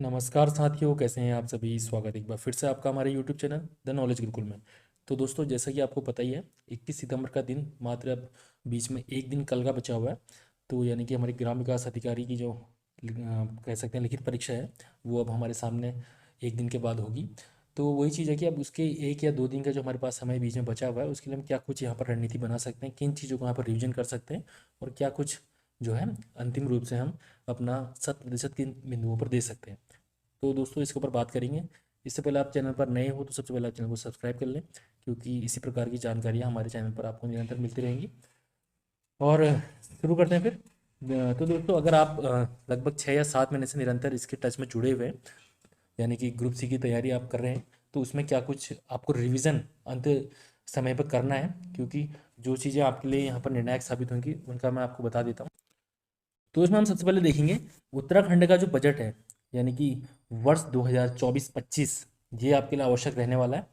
नमस्कार साथियों, कैसे हैं आप सभी। स्वागत है एक बार फिर से आपका हमारे YouTube channel the knowledge Gurukul में। तो दोस्तों, जैसा कि आपको पता ही है, 21 सितंबर का दिन मात्र अब बीच में एक दिन कल का बचा हुआ है। तो यानी कि हमारे ग्राम विकास अधिकारी की जो कह सकते हैं लिखित परीक्षा है, वो अब हमारे सामने एक दिन के बाद होगी। तो वही चीज़ है कि अब उसके एक या दो दिन का जो हमारे पास समय बीच में बचा हुआ है, उसके लिए हम क्या कुछ यहाँ पर रणनीति बना सकते हैं, किन चीज़ों को यहाँ पर रिविजन कर सकते हैं, और क्या कुछ जो है अंतिम रूप से हम अपना 100% किन बिंदुओं पर दे सकते हैं। तो दोस्तों, इसके ऊपर बात करेंगे। इससे पहले आप चैनल पर नए हो तो सबसे पहले आप चैनल को सब्सक्राइब कर लें, क्योंकि इसी प्रकार की जानकारियाँ हमारे चैनल पर आपको निरंतर मिलती रहेंगी। और शुरू करते हैं फिर। तो दोस्तों, अगर आप लगभग 6 या 7 महीने से निरंतर इसके टच में जुड़े हुए हैं, यानी कि ग्रुप सी की तैयारी आप कर रहे हैं, तो उसमें क्या कुछ आपको रिवीजन अंत समय पर करना है, क्योंकि जो चीज़ें आपके लिए यहाँ पर निर्णायक साबित होंगी उनका मैं आपको बता देता हूँ। तो इसमें हम सबसे पहले देखेंगे उत्तराखंड का जो बजट है, यानी कि वर्ष 2024-25, ये आपके लिए आवश्यक रहने वाला है।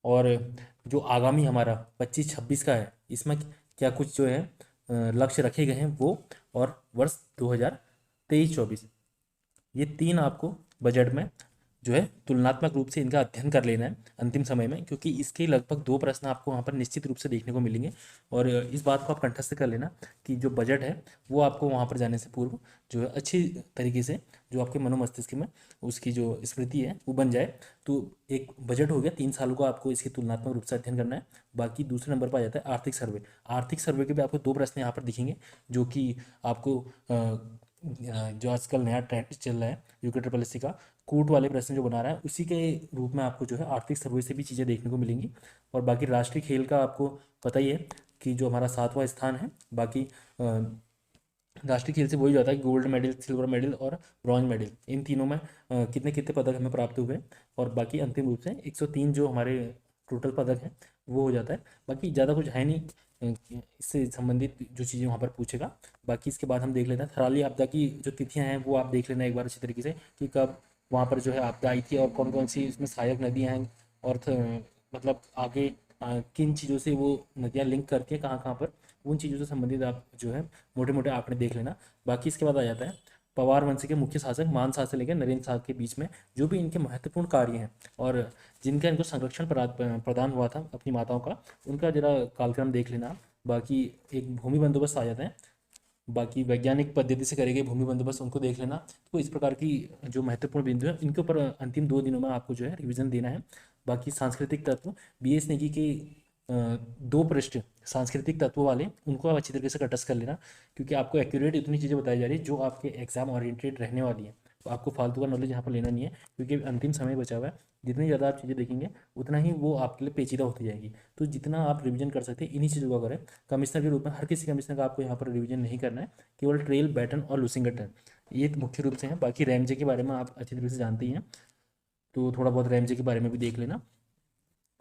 और जो आगामी हमारा 25-26 का है, इसमें क्या कुछ जो है लक्ष्य रखे गए हैं वो, और वर्ष 2023-24, ये तीन आपको बजट में जो है तुलनात्मक रूप से इनका अध्ययन कर लेना है अंतिम समय में, क्योंकि इसके लगभग दो प्रश्न आपको वहाँ पर निश्चित रूप से देखने को मिलेंगे। और इस बात को आप कंठस्थ कर लेना कि जो बजट है वो आपको वहाँ पर जाने से पूर्व जो है अच्छी तरीके से जो आपके मनोमस्तिष्क में उसकी जो स्मृति है वो बन जाए। तो एक बजट हो गया, 3 सालों का आपको इसकी तुलनात्मक रूप से अध्ययन करना है। बाकी दूसरे नंबर पर आ जाता है आर्थिक सर्वे। आर्थिक सर्वे के भी आपको दो प्रश्न यहाँ पर दिखेंगे, जो कि आपको जो आजकल नया ट्रेंड चल रहा है यूके ट्रिपल एस सी का, कूट वाले प्रश्न जो बना रहा है, उसी के रूप में आपको जो है आर्थिक सर्वे से भी चीज़ें देखने को मिलेंगी। और बाकी राष्ट्रीय खेल का आपको पता ही है कि जो हमारा 7वां स्थान है, बाकी राष्ट्रीय खेल से वही जाता है कि गोल्ड मेडल, सिल्वर मेडल और ब्रॉन्ज मेडल, इन तीनों में कितने कितने पदक हमें प्राप्त हुए। और बाकी अंतिम रूप से 103 जो हमारे टोटल पदक हैं वो हो जाता है। बाकी ज़्यादा कुछ है नहीं इससे संबंधित जो चीज़ें वहाँ पर पूछेगा। बाकी इसके बाद हम देख लेते हैं थराली आपदा की जो तिथियाँ हैं, वो आप देख लेना एक बार अच्छी तरीके से कि कब वहाँ पर जो है आपदा आई थी, और कौन कौन सी इसमें सहायक नदियाँ हैं, और मतलब आगे किन चीज़ों से वो नदियाँ लिंक करके कहाँ कहाँ पर, उन चीज़ों से संबंधित आप जो है मोटे मोटे आंकड़े देख लेना। बाकी इसके बाद आ जाता है पवार वंश के मुख्य शासक मान शाह से लेकर नरेंद्र शाह के बीच में जो भी इनके महत्वपूर्ण कार्य हैं, और जिनका इनको संरक्षण प्रदान हुआ था अपनी माताओं का, उनका जरा कालक्रम देख लेना। बाकी एक भूमि बंदोबस्त आ जाता है, बाकी वैज्ञानिक पद्धति से करेंगे भूमि बंदोबस्त, उनको देख लेना। तो इस प्रकार की जो महत्वपूर्ण बिंदु है, इनके ऊपर अंतिम 2 दिनों में आपको जो है रिवीजन देना है। बाकी सांस्कृतिक तत्व, BS नेगी के 2 पृष्ठ सांस्कृतिक तत्वों वाले, उनको आप अच्छी तरीके से कटस कर लेना, क्योंकि आपको एक्यूरेट इतनी चीज़ें बताई जा रही है जो आपके एग्जाम ओरिएंटेड रहने वाली है। तो आपको फालतू का नॉलेज यहाँ पर लेना नहीं है, क्योंकि अंतिम समय बचा हुआ है। जितनी ज़्यादा आप चीज़ें देखेंगे उतना ही वो आपके लिए पेचीदा होती जाएगी। तो जितना आप रिवीजन कर सकते हैं इन्हीं चीज़ों का करें। कमिश्नर के रूप में हर किसी कमिश्नर का आपको यहाँ पर रिवीजन नहीं करना है, केवल ट्रेल, बैटन और लूसिंगटन, ये मुख्य रूप से हैं। बाकी रैमजे के बारे में आप अच्छी तरीके से जानते ही हैं, तो थोड़ा बहुत रैमजे के बारे में भी देख लेना।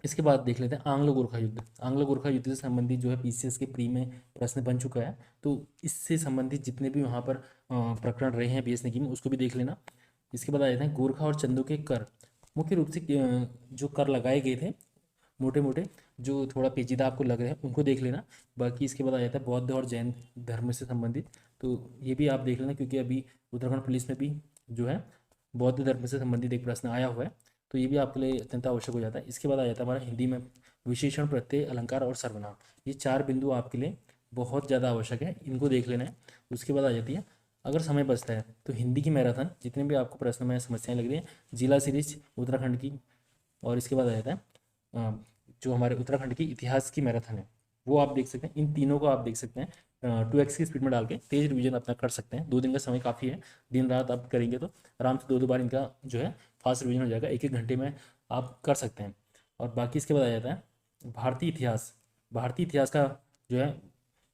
इसके बाद देख लेते हैं आंग्लो गोरखा युद्ध। आंग्लो गोरखा युद्ध से संबंधित जो है PCS के प्री में प्रश्न बन चुका है, तो इससे संबंधित जितने भी वहाँ पर प्रकरण रहे हैं BS नेगी में, उसको भी देख लेना। इसके बाद आ जाते हैं गोरखा और चंदू के कर। मुख्य रूप से जो कर लगाए गए थे मोटे मोटे, जो थोड़ा पेचीदा आपको लग रहे हैं, उनको देख लेना। बाकी इसके बाद आ जाता है बौद्ध और जैन धर्म से संबंधित, तो ये भी आप देख लेना, क्योंकि अभी उत्तराखंड पुलिस में भी जो है बौद्ध धर्म से संबंधित एक प्रश्न आया हुआ है, तो ये भी आपके लिए अत्यंत आवश्यक हो जाता है। इसके बाद आ जाता है हमारा हिंदी में विशेषण, प्रत्यय, अलंकार और सर्वनाम। ये 4 बिंदु आपके लिए बहुत ज़्यादा आवश्यक है, इनको देख लेना है। उसके बाद आ जाती है, अगर समय बचता है तो हिंदी की मैराथन, जितने भी आपको प्रश्न में समस्याएं लग रही हैं, जिला सीरीज उत्तराखंड की। और इसके बाद आ जाता है जो हमारे उत्तराखंड की इतिहास की मैराथन है, वो आप देख सकते हैं। इन तीनों को आप देख सकते हैं 2x की स्पीड में डाल के तेज रिवीजन अपना कर सकते हैं। 2 दिन का समय काफ़ी है, दिन रात आप करेंगे तो आराम से 2-2 बार इनका जो है फास्ट रिवीजन हो जाएगा, 1-1 घंटे में आप कर सकते हैं। और बाकी इसके बाद आ जाता है भारतीय इतिहास। भारतीय इतिहास का जो है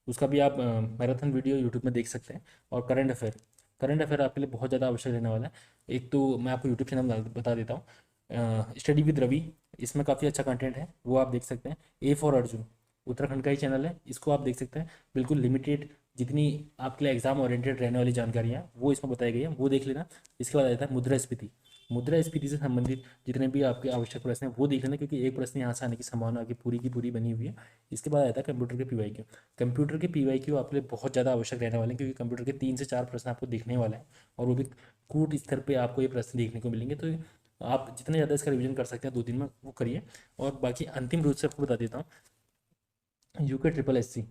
उसका भी आप मैराथन वीडियो यूट्यूब में देख सकते हैं। और करंट अफेयर आपके लिए बहुत ज़्यादा आवश्यक रहने वाला है। एक तो मैं आपको यूट्यूब चैनल बता देता हूँ, स्टडी विद रवि, इसमें काफ़ी अच्छा कंटेंट है, वो आप देख सकते हैं। ए फॉर अर्जुन, उत्तराखंड का ही चैनल है, इसको आप देख सकते हैं। बिल्कुल लिमिटेड, जितनी आपके लिए एग्जाम ओरिएंटेड रहने वाली जानकारियाँ वो इसमें बताई गई है, वो देख लेना। इसके बाद आ जाता है मुद्रास्फीति। मुद्रास्फीति से संबंधित जितने भी आपके आवश्यक प्रश्न हैं वो देख लेना, क्योंकि एक प्रश्न यहाँ से आने की संभावना की पूरी बनी हुई है। इसके बाद आता है कंप्यूटर के पीवाईक्यू। कंप्यूटर के पीवाईक्यू आपके लिए बहुत ज़्यादा आवश्यक रहने वाले हैं, क्योंकि कंप्यूटर के 3 से 4 प्रश्न आपको देखने वाले हैं, और वो भी कूट स्तर पर आपको ये प्रश्न देखने को मिलेंगे। तो आप जितने ज़्यादा इसका रिविजन कर सकते हैं 2 दिन में वो करिए। और बाकी अंतिम रूप से आपको बता देता हूँ, यूके ट्रिपल एस सी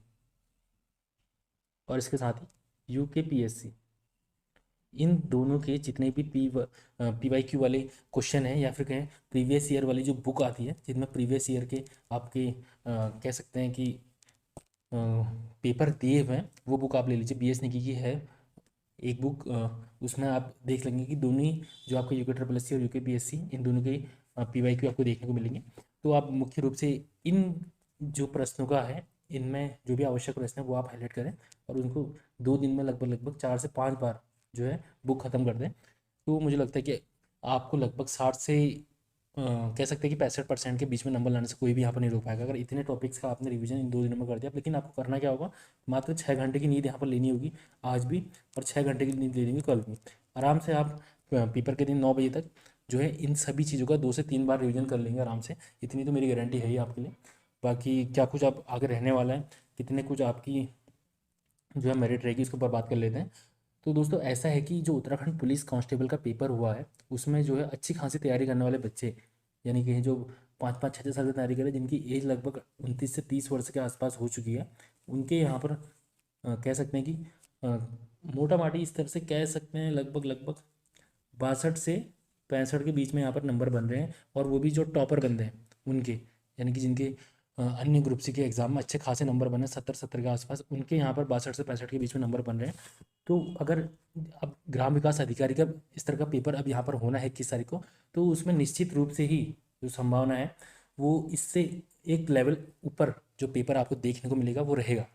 और इसके साथ ही यूके पीएससी, इन दोनों के जितने भी पीवाईक्यू वाले क्वेश्चन हैं, या फिर कहें प्रीवियस ईयर वाली जो बुक आती है जिनमें प्रीवियस ईयर के आपके कह सकते हैं कि पेपर दिए हुए हैं, वो बुक आप ले लीजिए। बी एस निकी की है एक बुक, उसमें आप देख लेंगे कि दोनों ही जो आपके यूके ट्रिपल एस सी और यूके पी एस सी, इन दोनों के पीवाईक्यू आपको देखने को मिलेंगे। तो आप मुख्य रूप से इन जो प्रश्नों का है, इनमें जो भी आवश्यक प्रश्न है वो आप हाईलाइट करें, और उनको 2 दिन में लगभग 4 से 5 बार जो है बुक ख़त्म कर दें। तो मुझे लगता है कि आपको लगभग 60 से कह सकते हैं कि 65% के बीच में नंबर लाने से कोई भी यहाँ पर नहीं रोक पाएगा, अगर इतने टॉपिक्स का आपने रिवीजन इन 2 दिनों में कर दिया। लेकिन आपको करना क्या होगा, मात्र 6 घंटे की नींद यहाँ पर लेनी होगी आज भी, और 6 घंटे की नींद लेनी होगी कल भी। आराम से आप पेपर के दिन 9 बजे तक जो है इन सभी चीज़ों का 2 से 3 बार रिविजन कर लेंगे आराम से। इतनी तो मेरी गारंटी है ही आपके लिए। बाकी क्या कुछ आप आगे रहने वाला है, कितने कुछ आपकी जो है मेरिट रहेगी, इसके ऊपर बात कर लेते हैं। तो दोस्तों ऐसा है कि जो उत्तराखंड पुलिस कांस्टेबल का पेपर हुआ है, उसमें जो है अच्छी खासी तैयारी करने वाले बच्चे, यानी कि जो 5-5 6-6 साल की तैयारी करें, जिनकी एज लगभग 29 से 30 वर्ष के आसपास हो चुकी है, उनके यहाँ पर कह सकते हैं कि मोटा माटी इस तरह से कह सकते हैं लगभग 62 से 65 के बीच में यहाँ पर नंबर बन रहे हैं। और वो भी जो टॉपर बंदे हैं उनके, यानी कि जिनके अन्य ग्रुप सी के एग्जाम में अच्छे खासे नंबर बने 70 के आसपास, उनके यहाँ पर 62 से 65 के बीच में नंबर बन रहे हैं। तो अगर अब ग्राम विकास अधिकारी का इस तरह का पेपर अब यहाँ पर होना है 21 तारीख को, तो उसमें निश्चित रूप से ही जो संभावना है वो इससे एक लेवल ऊपर जो पेपर आपको देखने को मिलेगा वो रहेगा।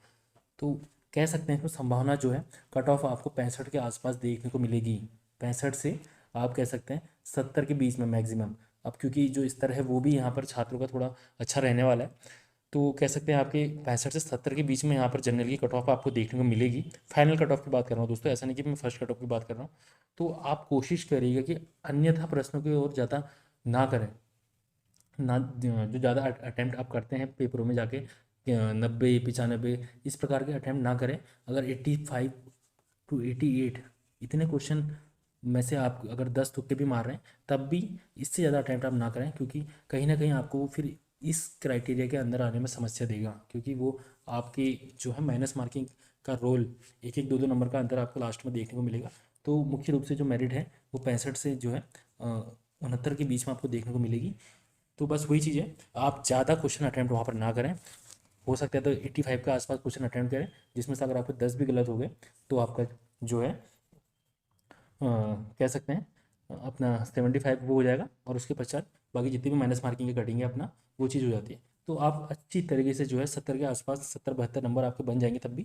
तो कह सकते हैं कि संभावना जो है कट ऑफ आपको 65 के आसपास देखने को मिलेगी। 65 से आप कह सकते हैं 70 के बीच में मैक्सिमम। अब क्योंकि जो स्तर है वो भी यहाँ पर छात्रों का थोड़ा अच्छा रहने वाला है, तो कह सकते हैं आपके 65 से 70 के बीच में यहाँ पर जनरल की कट ऑफ आपको देखने को मिलेगी। फाइनल कट ऑफ की बात कर रहा हूँ दोस्तों, ऐसा नहीं कि मैं फर्स्ट कट ऑफ की बात कर रहा हूँ। तो आप कोशिश करिएगा कि अन्यथा प्रश्नों की ओर ज़्यादा ना करें, ना जो ज़्यादा अटैम्प्ट आप करते हैं पेपरों में जाके 90 95 इस प्रकार के अटैम्प्ट ना करें। अगर 85 to 88 इतने क्वेश्चन में से आप अगर 10 तुक्के भी मार रहे हैं, तब भी इससे ज़्यादा अटैम्प्ट आप ना करें, क्योंकि कहीं ना कहीं आपको फिर इस क्राइटेरिया के अंदर आने में समस्या देगा, क्योंकि वो आपके जो है माइनस मार्किंग का रोल 1 1 2 2 नंबर का अंतर आपको लास्ट में देखने को मिलेगा। तो मुख्य रूप से जो मेरिट है वो 65 से जो है 69 के बीच में आपको देखने को मिलेगी। तो बस वही चीज़ है, आप ज़्यादा क्वेश्चन अटैम्प्ट वहाँ पर ना करें। हो सकता है तो 85 के आसपास क्वेश्चन अटैम्प्ट करें, जिसमें से अगर आपके 10 भी गलत हो गए तो आपका जो है कह सकते हैं अपना 75 वो हो जाएगा, और उसके पश्चात बाकी जितनी भी माइनस मार्किंग के कटेंगे अपना वो चीज़ हो जाती है। तो आप अच्छी तरीके से जो है 70 के आसपास 70 72 नंबर आपके बन जाएंगे तब भी।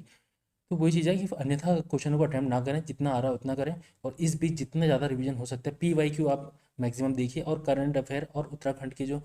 तो वही चीज़ है कि अन्यथा क्वेश्चनों को अटैम्प्ट ना करें, जितना आ रहा है उतना करें, और इस बीच जितना ज़्यादा रिवीजन हो सकता है PYQ आप मैक्सिमम देखिए, और करंट अफेयर और उत्तराखंड के जो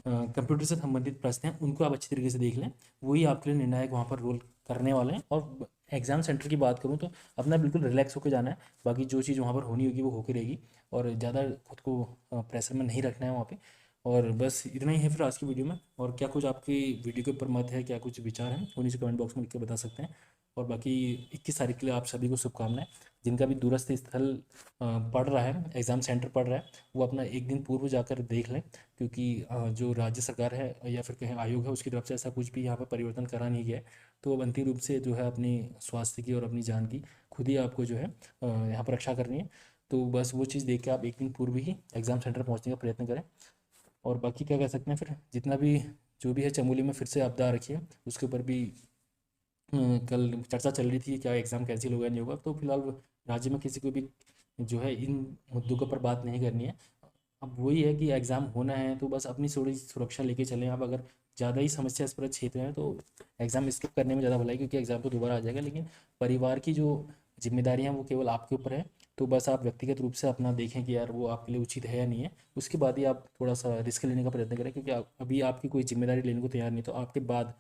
कंप्यूटर से संबंधित प्रश्न हैं उनको आप अच्छी तरीके से देख लें। वही आपके लिए निर्णायक वहाँ पर रोल करने वाले हैं। और एग्जाम सेंटर की बात करूँ तो अपना बिल्कुल रिलैक्स होकर जाना है, बाकी जो चीज़ वहाँ पर होनी होगी वो होकर रहेगी, और ज़्यादा खुद को प्रेशर में नहीं रखना है वहाँ पे। और बस इतना ही है फिर आज की वीडियो में। और क्या कुछ आपकी वीडियो के ऊपर मत है, क्या कुछ विचार हैं, वो नीचे कमेंट बॉक्स में लिख के बता सकते हैं। और बाकी 21 तारीख के लिए आप सभी को शुभकामनाएं। जिनका भी दूरस्थ स्थल पढ़ रहा है, एग्ज़ाम सेंटर पढ़ रहा है, वो अपना एक दिन पूर्व जाकर देख लें, क्योंकि जो राज्य सरकार है या फिर कहें आयोग है उसकी तरफ से ऐसा कुछ भी यहाँ पर परिवर्तन करा नहीं गया है। तो अब अंतिम रूप से जो है अपनी स्वास्थ्य की और अपनी जान की खुद ही आपको जो है यहाँ पर रक्षा करनी है। तो बस वो चीज़ देख के आप एक दिन पूर्व ही एग्ज़ाम सेंटर पहुँचने का प्रयत्न करें। और बाकी क्या कह सकते हैं, फिर जितना भी जो भी है चमोली में फिर से आपदा आ रखी है, उसके ऊपर भी कल चर्चा चल रही थी क्या एग्ज़ाम कैंसिल होगा नहीं होगा। तो फिलहाल राज्य में किसी को भी जो है इन मुद्दों के ऊपर बात नहीं करनी है। अब वही है कि एग्ज़ाम होना है तो बस अपनी थोड़ी सुरक्षा लेके चलें। आप अगर ज़्यादा ही समस्या इस पर क्षेत्र है तो एग्ज़ाम स्किप करने में ज़्यादा भला है, क्योंकि एग्ज़ाम तो दोबारा आ जाएगा। लेकिन परिवार की जो जिम्मेदारियाँ वो केवल आपके ऊपर है, तो बस आप व्यक्तिगत रूप से अपना देखें कि यार वो आपके लिए उचित है या नहीं है। उसके बाद ही आप थोड़ा सा रिस्क लेने का प्रयत्न करें, क्योंकि अभी आपकी कोई जिम्मेदारी लेने को तैयार नहीं, तो आपके बाद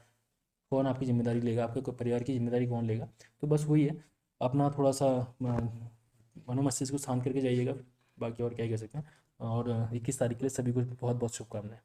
कौन आपकी जिम्मेदारी लेगा, आपके परिवार की जिम्मेदारी कौन लेगा। तो बस वही है, अपना थोड़ा सा मनो मस्तिष्क को शांत करके जाइएगा। बाकी और क्या ही कर सकते हैं। और 21 तारीख के लिए सभी को बहुत बहुत शुभकामनाएं।